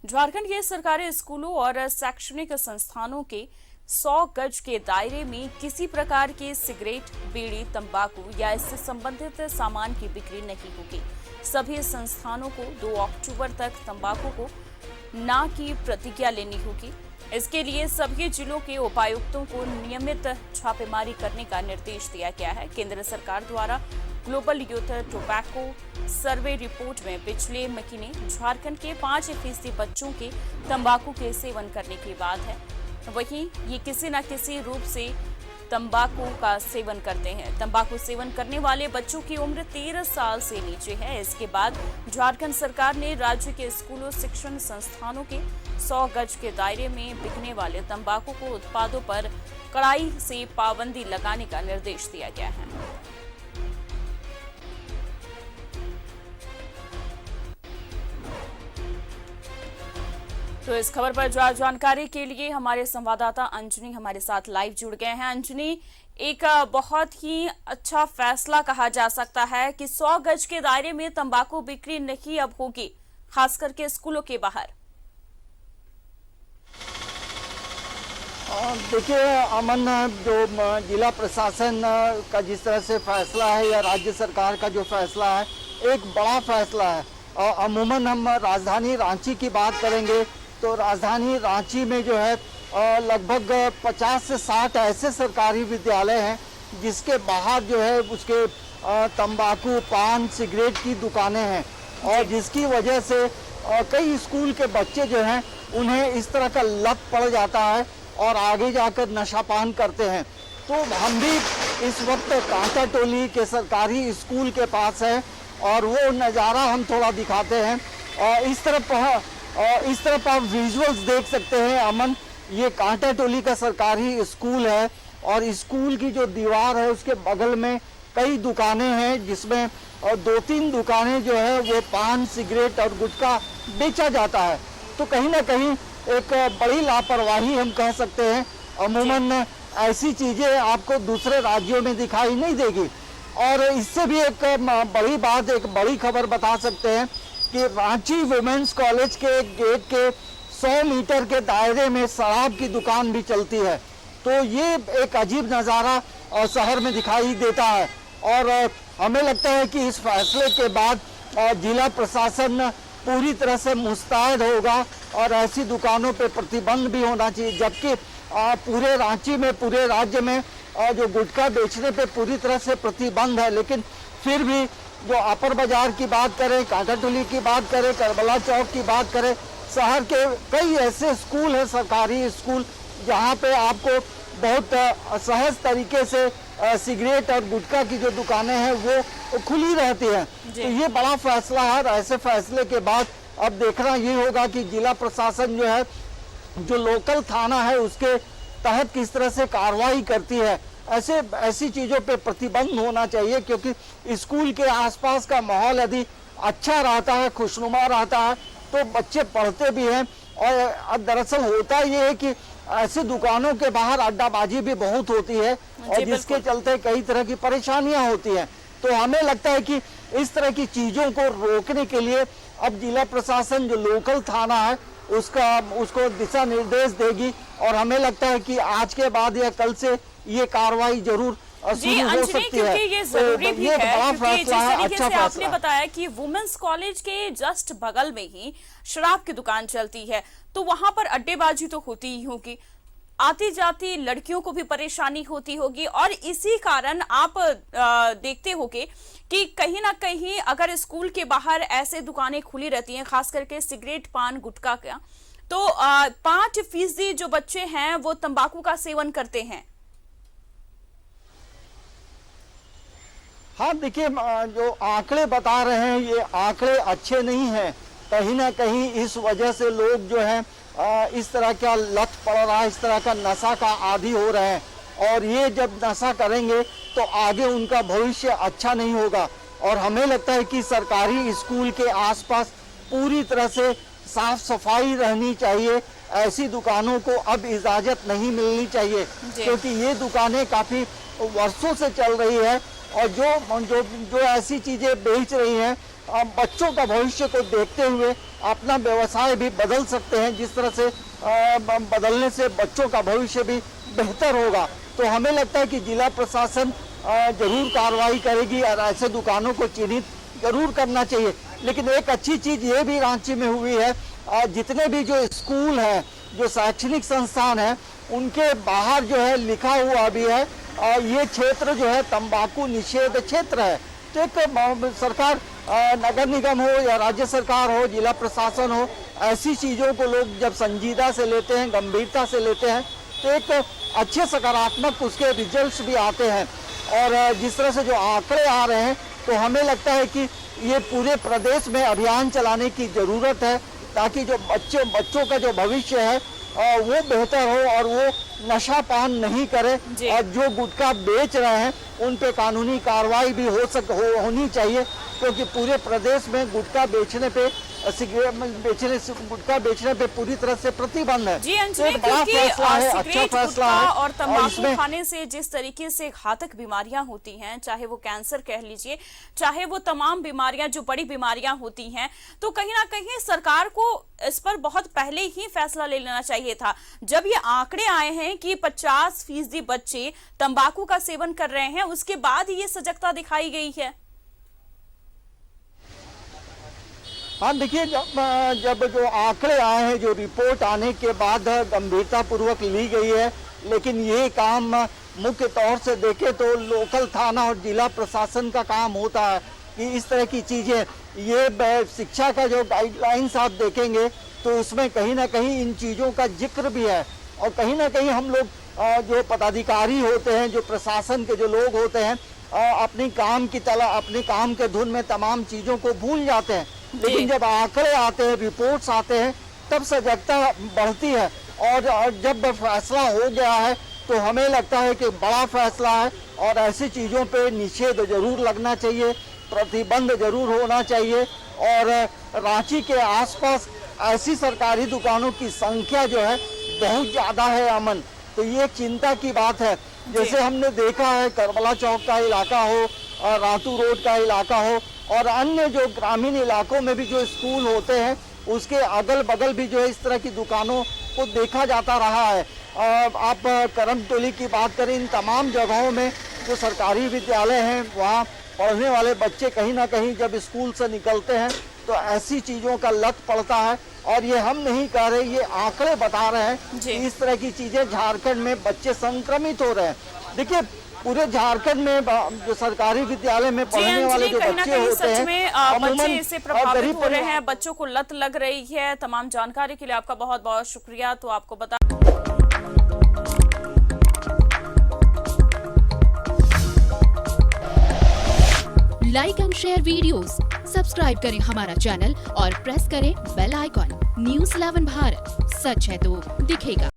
झारखंड के सरकारी स्कूलों और शैक्षणिक संस्थानों के 100 गज के दायरे में किसी प्रकार के सिगरेट, बीड़ी, तंबाकू या इससे संबंधित सामान की बिक्री नहीं होगी। सभी संस्थानों को 2 अक्टूबर तक तंबाकू को ना की प्रतिज्ञा लेनी होगी। इसके लिए सभी जिलों के उपायुक्तों को नियमित छापेमारी करने का निर्देश दिया गया है। केंद्र सरकार द्वारा global youth tobacco survey report में पिछले महीने झारखंड के 5% बच्चों के तंबाकू के सेवन करने की बात है। वहीं ये किसी न किसी रूप से तंबाकू का सेवन करते हैं। तंबाकू सेवन करने वाले बच्चों की उम्र 13 साल से नीचे है। इसके बाद झारखंड सरकार ने राज्य के स्कूलों, शिक्षण संस्थानों के 100 गज के दायरे में बिकने वाले तंबाकू को उत्पादों पर कड़ाई से पाबंदी लगाने का निर्देश दिया गया है। तो इस खबर पर जानकारी के लिए हमारे संवाददाता अंजनी हमारे साथ लाइव जुड़ गए हैं। अंजनी, एक बहुत ही अच्छा फैसला कहा जा सकता है कि 100 गज के दायरे में तंबाकू बिक्री नहीं अब होगी, खास करके स्कूलों के बाहर। देखिए अमन, जो जिला प्रशासन का जिस तरह से फैसला है या राज्य सरकार का जो फैसला है, एक बड़ा फैसला है। अमूमन हम राजधानी रांची की बात करेंगे तो राजधानी रांची में जो है लगभग 50 से 60 ऐसे सरकारी विद्यालय हैं जिसके बाहर जो है उसके तंबाकू, पान, सिगरेट की दुकानें हैं और जिसकी वजह से कई स्कूल के बच्चे जो हैं उन्हें इस तरह का लत पड़ जाता है और आगे जाकर नशापान करते हैं। तो हम भी इस वक्त कांटा टोली के सरकारी स्कूल के पास हैं और वो नज़ारा हम थोड़ा दिखाते हैं। और इस तरफ आप विजुअल्स देख सकते हैं अमन, ये कांटा टोली का सरकारी स्कूल है और स्कूल की जो दीवार है उसके बगल में कई दुकानें हैं जिसमें 2-3 दुकानें जो है वो पान, सिगरेट और गुटखा बेचा जाता है। तो कहीं ना कहीं एक बड़ी लापरवाही हम कह सकते हैं। अमूमन ऐसी चीज़ें आपको दूसरे राज्यों में दिखाई नहीं देगी। और इससे भी एक बड़ी बात, एक बड़ी खबर बता सकते हैं कि रांची वुमेन्स कॉलेज के गेट के 100 मीटर के दायरे में शराब की दुकान भी चलती है। तो ये एक अजीब नज़ारा शहर में दिखाई देता है और हमें लगता है कि इस फैसले के बाद जिला प्रशासन पूरी तरह से मुस्तैद होगा और ऐसी दुकानों पे प्रतिबंध भी होना चाहिए। जबकि पूरे रांची में, पूरे राज्य में जो गुटखा बेचने पे पूरी तरह से प्रतिबंध है, लेकिन फिर भी जो अपर बाजार की बात करें, कांटाटोली की बात करें, करबला चौक की बात करें, शहर के कई ऐसे स्कूल हैं, सरकारी स्कूल, जहाँ पे आपको बहुत सहज तरीके से सिगरेट और गुटखा की जो दुकानें हैं वो खुली रहती हैं। तो ये बड़ा फैसला है। ऐसे फैसले के बाद अब देखना ये होगा कि जिला प्रशासन जो है, जो लोकल थाना है उसके तहत किस तरह से कार्रवाई करती है। ऐसी चीज़ों पे प्रतिबंध होना चाहिए क्योंकि स्कूल के आसपास का माहौल यदि अच्छा रहता है, खुशनुमा रहता है, तो बच्चे पढ़ते भी हैं। और दरअसल होता ये है कि ऐसी दुकानों के बाहर अड्डाबाजी भी बहुत होती है और जिसके चलते कई तरह की परेशानियां होती हैं। तो हमें लगता है कि इस तरह की चीज़ों को रोकने के लिए अब जिला प्रशासन जो लोकल थाना है उसको दिशा निर्देश देगी और हमें लगता है कि आज के बाद या कल से ये कार्रवाई जरूर शुरू हो सकती है। ये जरूरी भी है क्योंकि जिस तरीके से आपने बताया कि वुमेन्स कॉलेज के जस्ट बगल में ही शराब की दुकान चलती है, तो वहां पर अड्डेबाजी तो होती ही होगी, आती जाती लड़कियों को भी परेशानी होती होगी और इसी कारण आप देखते होंगे कि कहीं ना कहीं अगर स्कूल के बाहर ऐसे दुकानें खुली रहती हैं, खास करके सिगरेट, पान, गुटखा का, तो 5% जो बच्चे हैं वो तंबाकू का सेवन करते हैं। हाँ देखिए, जो आंकड़े बता रहे हैं ये आंकड़े अच्छे नहीं हैं। कहीं ना कहीं इस वजह से लोग जो हैं इस तरह का लत पड़ रहा है, इस तरह का नशा का आदी हो रहे हैं और ये जब नशा करेंगे तो आगे उनका भविष्य अच्छा नहीं होगा। और हमें लगता है कि सरकारी स्कूल के आसपास पूरी तरह से साफ सफाई रहनी चाहिए। ऐसी दुकानों को अब इजाज़त नहीं मिलनी चाहिए क्योंकि ये दुकानें काफ़ी वर्षों से चल रही है और जो ऐसी चीज़ें बेच रही हैं बच्चों का भविष्य को देखते हुए अपना व्यवसाय भी बदल सकते हैं, जिस तरह से बदलने से बच्चों का भविष्य भी बेहतर होगा। तो हमें लगता है कि जिला प्रशासन जरूर कार्रवाई करेगी और ऐसे दुकानों को चिन्हित जरूर करना चाहिए। लेकिन एक अच्छी चीज ये भी रांची में हुई है, जितने भी जो स्कूल हैं, जो शैक्षणिक संस्थान हैं, उनके बाहर जो है लिखा हुआ भी है ये क्षेत्र जो है तंबाकू निषेध क्षेत्र है। तो एक सरकार, नगर निगम हो या राज्य सरकार हो, जिला प्रशासन हो, ऐसी चीज़ों को लोग जब संजीदा से लेते हैं, गंभीरता से लेते हैं, तो एक अच्छे सकारात्मक उसके रिजल्ट्स भी आते हैं। और जिस तरह से जो आंकड़े आ रहे हैं, तो हमें लगता है कि ये पूरे प्रदेश में अभियान चलाने की ज़रूरत है, ताकि जो बच्चों का जो भविष्य है वो बेहतर हो और वो नशा पान नहीं करे। और जो गुटखा बेच रहे हैं उन पे कानूनी कार्रवाई भी होनी चाहिए, क्योंकि पूरे प्रदेश में गुटखा बेचने पे गुटखा बेचने पे पूरी तरह से प्रतिबंध है। जी तो एक बड़ा फैसला है, अच्छा फैसला है। और तंबाकू खाने से जिस तरीके से घातक बीमारियां होती हैं, चाहे वो कैंसर कह लीजिए, चाहे वो तमाम बीमारियां जो बड़ी बीमारियां होती हैं, तो कहीं ना कहीं सरकार को इस पर बहुत पहले ही फैसला ले लेना चाहिए था। जब ये आंकड़े आए हैं कि 50% बच्चे तंबाकू का सेवन कर रहे हैं, उसके बाद ही ये सजगता दिखाई गई है। हाँ, देखिए, जब जो आंकड़े आए हैं, जो रिपोर्ट आने के बाद गंभीरता पूर्वक ली गई है, लेकिन ये काम मुख्य तौर से देखें तो लोकल थाना और जिला प्रशासन का काम होता है कि इस तरह की चीज़ें, ये शिक्षा का जो गाइडलाइंस आप देखेंगे तो उसमें कहीं ना कहीं इन चीज़ों का जिक्र भी है। और कहीं ना कहीं हम लोग जो पदाधिकारी होते हैं, जो प्रशासन के जो लोग होते हैं, अपनी काम के धुन में तमाम चीज़ों को भूल जाते हैं। लेकिन जब आंकड़े आते हैं, रिपोर्ट्स आते हैं, तब सजगता बढ़ती है। और जब फैसला हो गया है तो हमें लगता है कि बड़ा फैसला है और ऐसी चीज़ों पे निषेध जरूर लगना चाहिए, प्रतिबंध जरूर होना चाहिए। और रांची के आसपास ऐसी सरकारी दुकानों की संख्या जो है बहुत ज़्यादा है, अमन। तो ये चिंता की बात है। जैसे हमने देखा है, करबला चौक का इलाका हो, रातू रोड का इलाका हो, और अन्य जो ग्रामीण इलाकों में भी जो स्कूल होते हैं, उसके अगल बगल भी जो है इस तरह की दुकानों को देखा जाता रहा है। आप करमटोली की बात करें, इन तमाम जगहों में जो सरकारी विद्यालय हैं, वहाँ पढ़ने वाले बच्चे कहीं ना कहीं जब स्कूल से निकलते हैं तो ऐसी चीज़ों का लत पड़ता है। और ये हम नहीं कह रहे, ये आंकड़े बता रहे हैं कि इस तरह की चीज़ें झारखंड में बच्चे संक्रमित हो रहे हैं। देखिए, पूरे झारखंड में जो सरकारी विद्यालय में पढ़ने वाले जो बच्चे होते हैं, बच्चे इससे प्रभावित हो रहे हैं, बच्चों को लत लग रही है। तमाम जानकारी के लिए आपका बहुत बहुत शुक्रिया। तो आपको बता like and share videos, subscribe करें हमारा चैनल और प्रेस करें बेल आइकॉन। News 11 भारत, सच है तो दिखेगा।